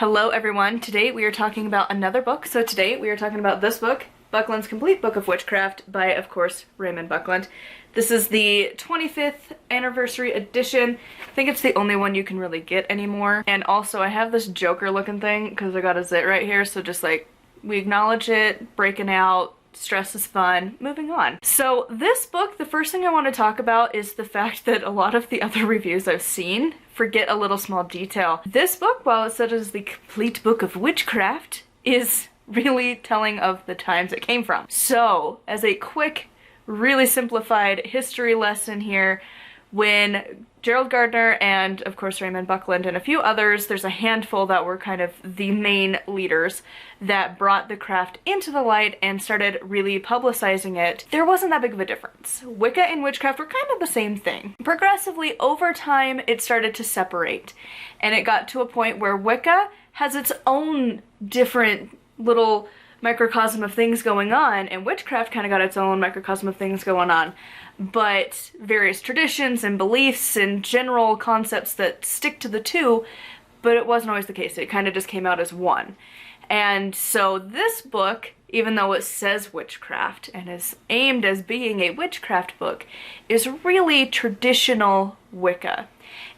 Hello everyone, today we are talking about another book. So today we are talking about this book, Buckland's Complete Book of Witchcraft by, of course, Raymond Buckland. This is the 25th anniversary edition. I think it's the only one you can really get anymore. And also I have this Joker looking thing because I got a zit right here, so just like, we acknowledge it, breaking out, stress is fun, moving on. So this book, the first thing I want to talk about is the fact that a lot of the other reviews I've seen forget a little small detail. This book, while it said it is the complete book of witchcraft, is really telling of the times it came from. So, as a quick, really simplified history lesson here, when Gerald Gardner and, of course, Raymond Buckland and a few others, there's a handful that were kind of the main leaders that brought the craft into the light and started really publicizing it, there wasn't that big of a difference. Wicca and witchcraft were kind of the same thing. Progressively, over time, it started to separate, and it got to a point where Wicca has its own different little microcosm of things going on, and witchcraft kind of got its own microcosm of things going on. But various traditions and beliefs and general concepts that stick to the two, but it wasn't always the case. It kind of just came out as one. And so this book, even though it says witchcraft and is aimed as being a witchcraft book, is really traditional Wicca.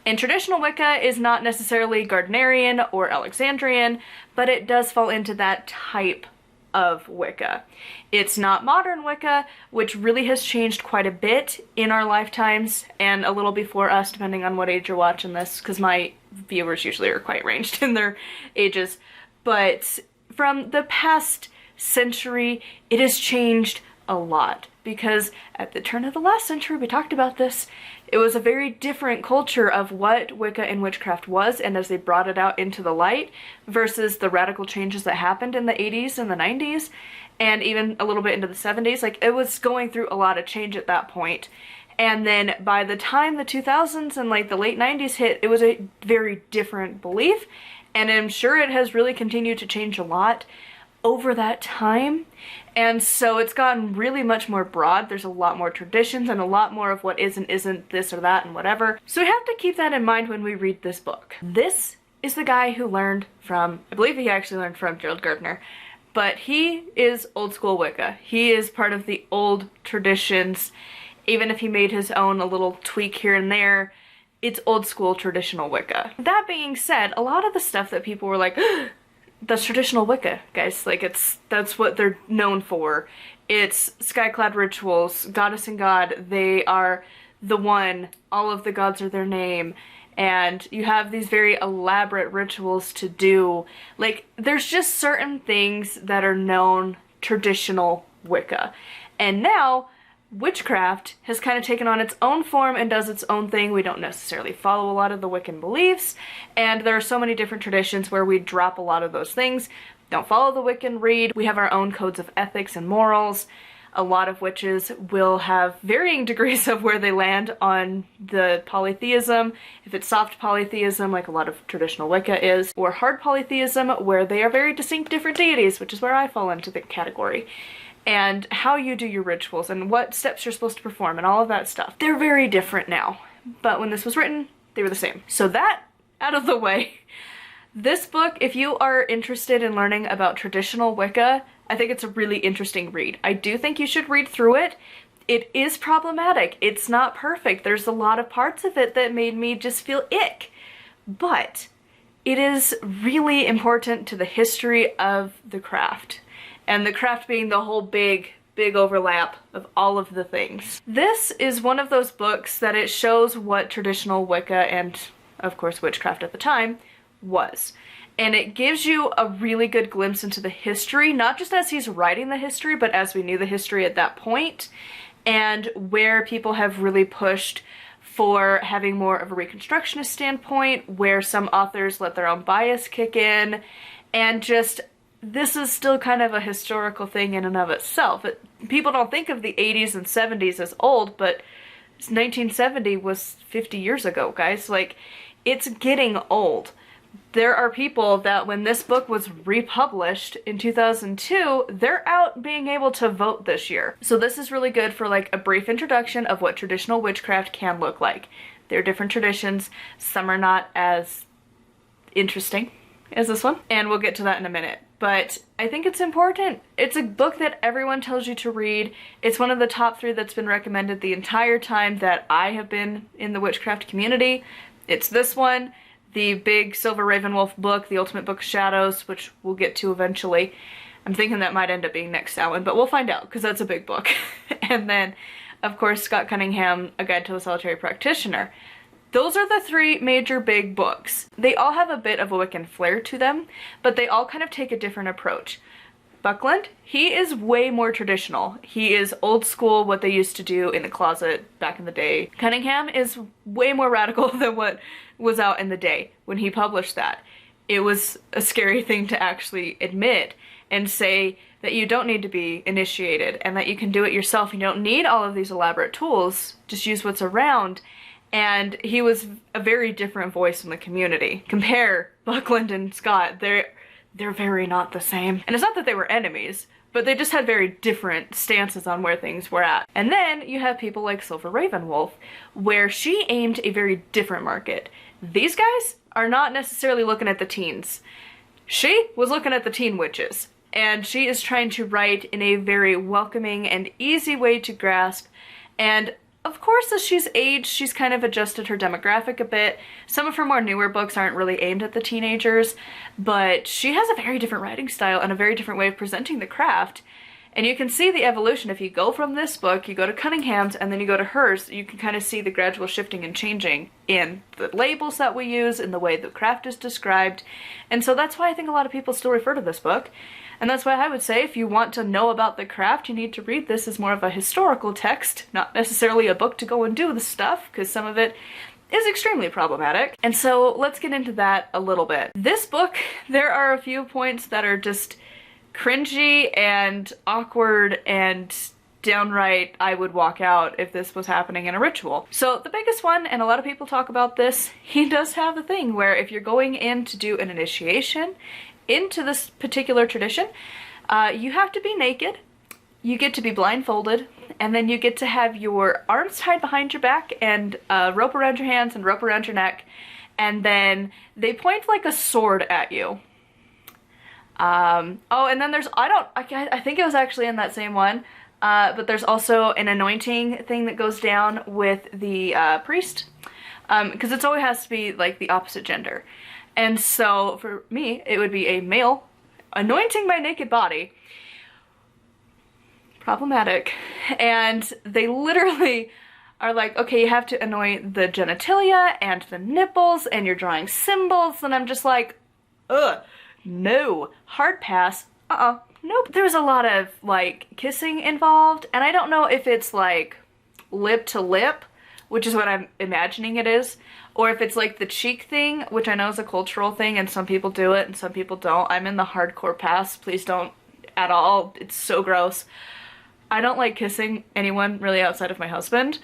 And traditional Wicca is not necessarily Gardnerian or Alexandrian, but it does fall into that type of Wicca. It's not modern Wicca, which really has changed quite a bit in our lifetimes and a little before us, depending on what age you're watching this, because my viewers usually are quite ranged in their ages. But from the past century, it has changed a lot, because at the turn of the last century, we talked about this, it was a very different culture of what Wicca and witchcraft was, and as they brought it out into the light, versus the radical changes that happened in the 80s and the 90s, and even a little bit into the 70s. Like, it was going through a lot of change at that point. And then by the time the 2000s and like the late 90s hit, it was a very different belief, and I'm sure it has really continued to change a lot over that time. And so it's gotten really much more broad. There's a lot more traditions and a lot more of what is and isn't this or that and whatever. So we have to keep that in mind when we read this book. This is the guy who learned from, I believe he actually learned from Gerald Gardner, but he is old school Wicca. He is part of the old traditions. Even if he made his own a little tweak here and there, it's old school traditional Wicca. That being said, a lot of the stuff that people were like, that's traditional Wicca, guys. Like, that's what they're known for. It's sky-clad rituals, goddess and god, they are the one, all of the gods are their name, and you have these very elaborate rituals to do. Like, there's just certain things that are known traditional Wicca. And now, witchcraft has kind of taken on its own form and does its own thing. We don't necessarily follow a lot of the Wiccan beliefs, and there are so many different traditions where we drop a lot of those things. Don't follow the Wiccan read. We have our own codes of ethics and morals. A lot of witches will have varying degrees of where they land on the polytheism. If it's soft polytheism, like a lot of traditional Wicca is, or hard polytheism, where they are very distinct different deities, which is where I fall into the category. And how you do your rituals and what steps you're supposed to perform and all of that stuff. They're very different now, but when this was written, they were the same. So that out of the way, this book, if you are interested in learning about traditional Wicca, I think it's a really interesting read. I do think you should read through it. It is problematic. It's not perfect. There's a lot of parts of it that made me just feel ick, but it is really important to the history of the craft. And the craft being the whole big overlap of all of the things. This is one of those books that it shows what traditional Wicca and, of course, witchcraft at the time was. And it gives you a really good glimpse into the history, not just as he's writing the history, but as we knew the history at that point, and where people have really pushed for having more of a Reconstructionist standpoint, where some authors let their own bias kick in, and just this is still kind of a historical thing in and of itself. People don't think of the 80s and 70s as old, but 1970 was 50 years ago, guys. Like, it's getting old. There are people that when this book was republished in 2002, they're out being able to vote this year. So this is really good for like a brief introduction of what traditional witchcraft can look like. There are different traditions. Some are not as interesting as this one, and we'll get to that in a minute. But I think it's important. It's a book that everyone tells you to read. It's one of the top 3 that's been recommended the entire time that I have been in the witchcraft community. It's this one, the big Silver Ravenwolf book, The Ultimate Book of Shadows, which we'll get to eventually. I'm thinking that might end up being next that one, but we'll find out, because that's a big book. And then, of course, Scott Cunningham, A Guide to the Solitary Practitioner. Those are the 3 major big books. They all have a bit of a Wiccan flair to them, but they all kind of take a different approach. Buckland, he is way more traditional. He is old school, what they used to do in the closet back in the day. Cunningham is way more radical than what was out in the day when he published that. It was a scary thing to actually admit and say that you don't need to be initiated and that you can do it yourself. You don't need all of these elaborate tools, just use what's around. And he was a very different voice in the community. Compare Buckland and Scott, they're very not the same. And it's not that they were enemies, but they just had very different stances on where things were at. And then you have people like Silver Ravenwolf, where she aimed a very different market. These guys are not necessarily looking at the teens. She was looking at the teen witches, and she is trying to write in a very welcoming and easy way to grasp. And of course, as she's aged, she's kind of adjusted her demographic a bit. Some of her more newer books aren't really aimed at the teenagers, but she has a very different writing style and a very different way of presenting the craft. And you can see the evolution. If you go from this book, you go to Cunningham's, and then you go to hers, you can kind of see the gradual shifting and changing in the labels that we use, in the way the craft is described. And so that's why I think a lot of people still refer to this book. And that's why I would say if you want to know about the craft, you need to read this as more of a historical text, not necessarily a book to go and do the stuff, because some of it is extremely problematic. And so let's get into that a little bit. This book, there are a few points that are just cringy and awkward and downright I would walk out if this was happening in a ritual. So the biggest one, and a lot of people talk about this, he does have a thing where if you're going in to do an initiation into this particular tradition, you have to be naked, you get to be blindfolded, and then you get to have your arms tied behind your back and a rope around your hands and rope around your neck, and then they point like a sword at you. Oh, and then there's, I think it was actually in that same one, but there's also an anointing thing that goes down with the priest, because it always has to be like the opposite gender. And so for me, it would be a male anointing my naked body. Problematic. And they literally are like, okay, you have to anoint the genitalia and the nipples, and you're drawing symbols, and I'm just like, ugh, no, hard pass, nope. There's a lot of like kissing involved, and I don't know if it's like lip to lip, which is what I'm imagining it is, or if it's like the cheek thing, which I know is a cultural thing and some people do it and some people don't. I'm in the hardcore pass, please don't at all, it's so gross. I don't like kissing anyone really outside of my husband,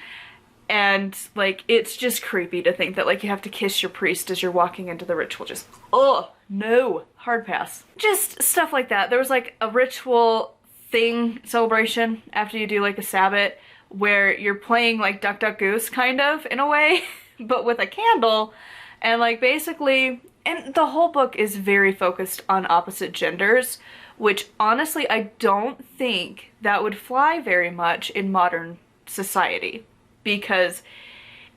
and like it's just creepy to think that like you have to kiss your priest as you're walking into the ritual. Just, oh no, hard pass. Just stuff like that. There was like a ritual thing celebration after you do like a Sabbath where you're playing like Duck Duck Goose kind of in a way, but with a candle, and like basically, and the whole book is very focused on opposite genders, which honestly I don't think that would fly very much in modern society, because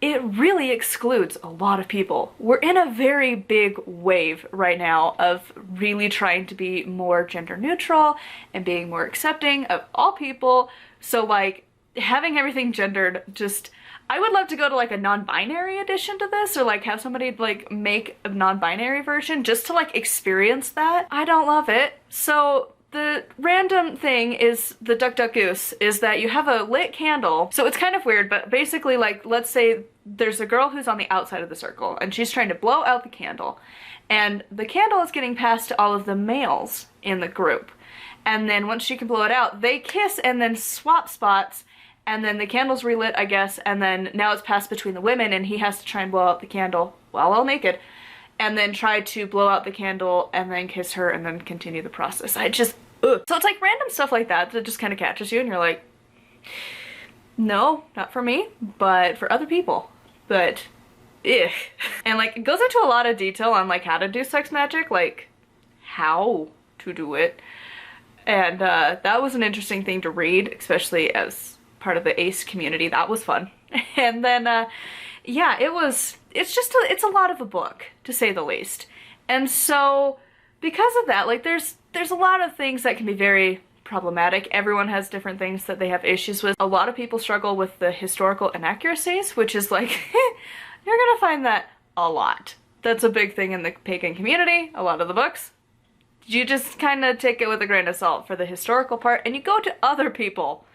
it really excludes a lot of people. We're in a very big wave right now of really trying to be more gender neutral and being more accepting of all people. So like having everything gendered, just, I would love to go to like a non-binary edition to this, or like have somebody like make a non-binary version just to like experience that. I don't love it. So the random thing is the Duck Duck Goose is that you have a lit candle. So it's kind of weird, but basically like, let's say there's a girl who's on the outside of the circle and she's trying to blow out the candle, and the candle is getting passed to all of the males in the group. And then once she can blow it out, they kiss and then swap spots, and then the candle's relit, I guess, and then now it's passed between the women, and he has to try and blow out the candle while all naked, and then try to blow out the candle and then kiss her and then continue the process. I just, ugh. So it's like random stuff like that that just kind of catches you and you're like, no, not for me, but for other people. But ugh. And like it goes into a lot of detail on like how to do sex magic, like how to do it. And that was an interesting thing to read, especially as part of the ace community. That was fun. And then yeah, it's a lot of a book, to say the least. And so because of that, like there's a lot of things that can be very problematic. Everyone has different things that they have issues with. A lot of people struggle with the historical inaccuracies, which is like, you're gonna find that a lot. That's a big thing in the pagan community. A lot of the books, you just kind of take it with a grain of salt for the historical part, and you go to other people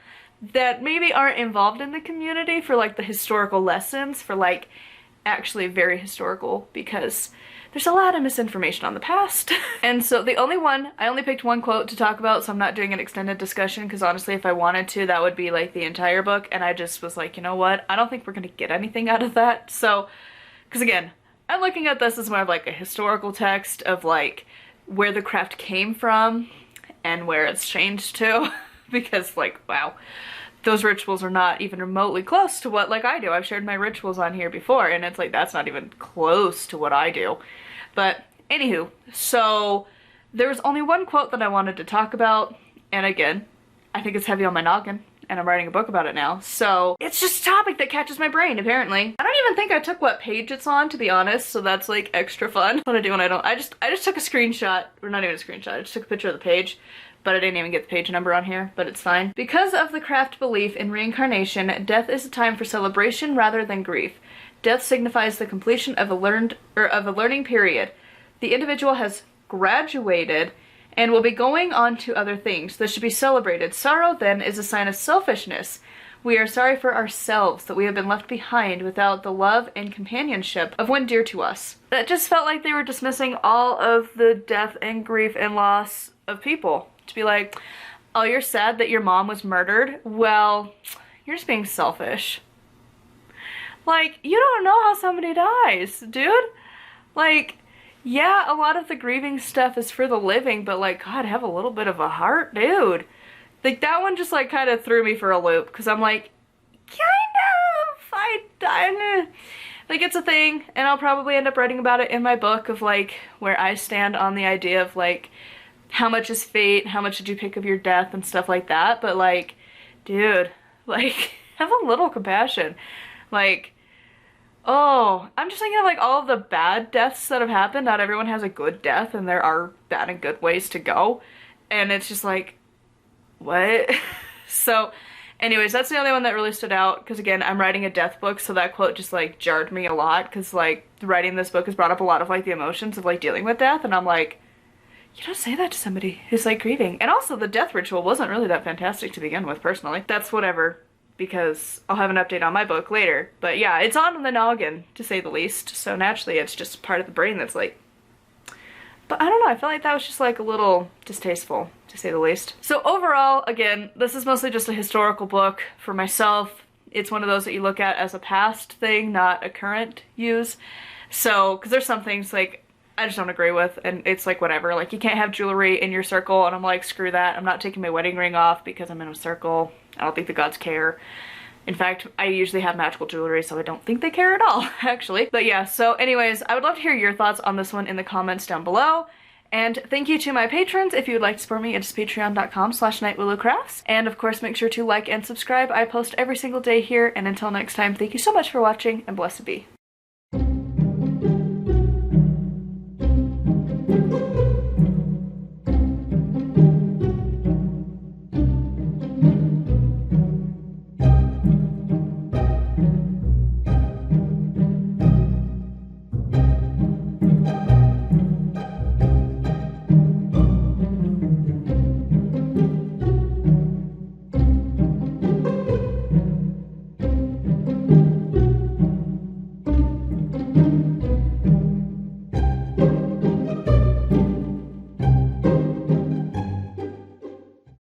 that maybe aren't involved in the community for like the historical lessons, for like actually very historical, because there's a lot of misinformation on the past. And so I only picked one quote to talk about, so I'm not doing an extended discussion, because honestly if I wanted to, that would be like the entire book, and I just was like, you know what, I don't think we're gonna get anything out of that. So, because again, I'm looking at this as more of like a historical text of like where the craft came from and where it's changed to, because like, wow, those rituals are not even remotely close to what like I do. I've shared my rituals on here before, and it's like, that's not even close to what I do. But anywho, so there was only one quote that I wanted to talk about, and again, I think it's heavy on my noggin, and I'm writing a book about it now, so it's just a topic that catches my brain, apparently. I don't even think I took what page it's on, to be honest, so that's like extra fun. What I do when I don't, I just took a screenshot, or not even a screenshot, I just took a picture of the page, but I didn't even get the page number on here, but it's fine. Because of the craft belief in reincarnation, death is a time for celebration rather than grief. Death signifies the completion of a learning period. The individual has graduated and will be going on to other things. This should be celebrated. Sorrow, then, is a sign of selfishness. We are sorry for ourselves that we have been left behind without the love and companionship of one dear to us. That just felt like they were dismissing all of the death and grief and loss of people. To be like, oh, you're sad that your mom was murdered? Well, you're just being selfish. Like, you don't know how somebody dies, dude. Like, yeah, a lot of the grieving stuff is for the living, but like, God, have a little bit of a heart, dude. Like, that one just like kind of threw me for a loop, because I'm like, like, it's a thing, and I'll probably end up writing about it in my book of like where I stand on the idea of like how much is fate, how much did you pick of your death and stuff like that. But like, dude, like, have a little compassion. Like, oh, I'm just thinking of like all of the bad deaths that have happened. Not everyone has a good death, and there are bad and good ways to go, and it's just like, what? So anyways, that's the only one that really stood out, because again, I'm writing a death book, so that quote just like jarred me a lot, because like writing this book has brought up a lot of like the emotions of like dealing with death, and I'm like, you don't say that to somebody who's like grieving. And also the death ritual wasn't really that fantastic to begin with, personally. That's whatever, because I'll have an update on my book later. But yeah, it's on the noggin, to say the least, so naturally it's just part of the brain that's like, but I don't know, I feel like that was just like a little distasteful, to say the least. So overall, again, this is mostly just a historical book for myself. It's one of those that you look at as a past thing, not a current use. So, because there's some things like I just don't agree with, and it's like whatever, like you can't have jewelry in your circle, and I'm like, screw that. I'm not taking my wedding ring off because I'm in a circle. I don't think the gods care. In fact, I usually have magical jewelry, so I don't think they care at all, actually. But yeah, so anyways, I would love to hear your thoughts on this one in the comments down below. And thank you to my patrons. If you would like to support me, it's patreon.com/nightwillowcrafts. And of course, make sure to like and subscribe. I post every single day here, and until next time, thank you so much for watching, and blessed be.